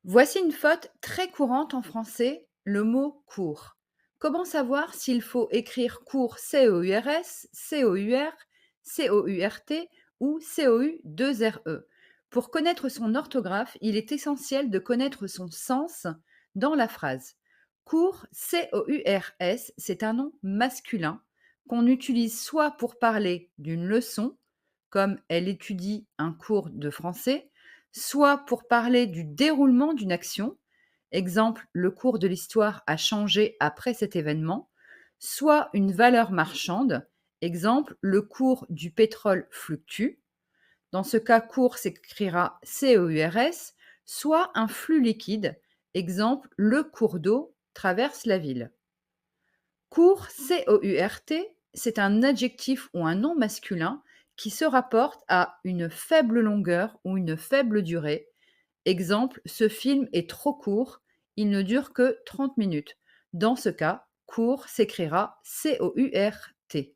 Voici une faute très courante en français, le mot cours. Comment savoir s'il faut écrire cours C-O-U-R-S, C-O-U-R, C-O-U-R-T ou C-O-U-2-R-E? Pour connaître son orthographe, il est essentiel de connaître son sens dans la phrase. Cours C-O-U-R-S, c'est un nom masculin qu'on utilise soit pour parler d'une leçon, comme elle étudie un cours de français, soit pour parler du déroulement d'une action, exemple, le cours de l'histoire a changé après cet événement, soit une valeur marchande, exemple, le cours du pétrole fluctue. Dans ce cas, cours s'écrira CEURS, soit un flux liquide, exemple, le cours d'eau traverse la ville. Court, C-O-U-R-T, c'est un adjectif ou un nom masculin qui se rapporte à une faible longueur ou une faible durée. Exemple, ce film est trop court, il ne dure que 30 minutes. Dans ce cas, court s'écrira C-O-U-R-T.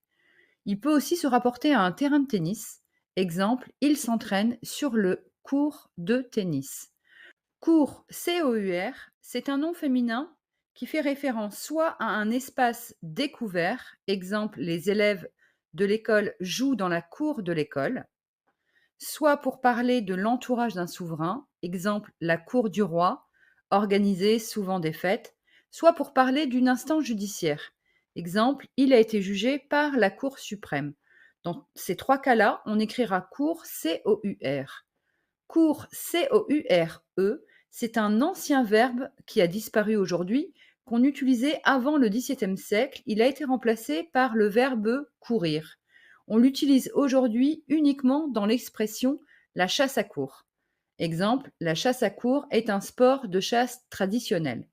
Il peut aussi se rapporter à un terrain de tennis. Exemple, il s'entraîne sur le court de tennis. Cours, COUR, c'est un nom féminin qui fait référence soit à un espace découvert, exemple les élèves de l'école jouent dans la cour de l'école, soit pour parler de l'entourage d'un souverain, exemple la cour du roi, organisée souvent des fêtes, soit pour parler d'une instance judiciaire, exemple il a été jugé par la Cour suprême. Dans ces trois cas-là, on écrira cour C-O-U-R. Cours C-O-U-R-E, c'est un ancien verbe qui a disparu aujourd'hui, qu'on utilisait avant le XVIIe siècle. Il a été remplacé par le verbe courir. On l'utilise aujourd'hui uniquement dans l'expression la chasse à courre. Exemple, la chasse à courre est un sport de chasse traditionnel.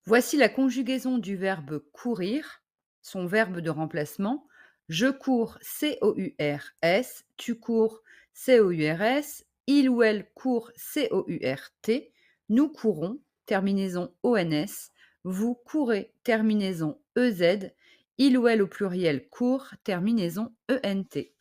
Voici la conjugaison du verbe courir, son verbe de remplacement. Je cours C-O-U-R-S, tu cours C-O-U-R-S, il ou elle court C-O-U-R-T, nous courons, terminaison O-N-S, vous courez, terminaison E-Z, il ou elle au pluriel court, terminaison E-N-T.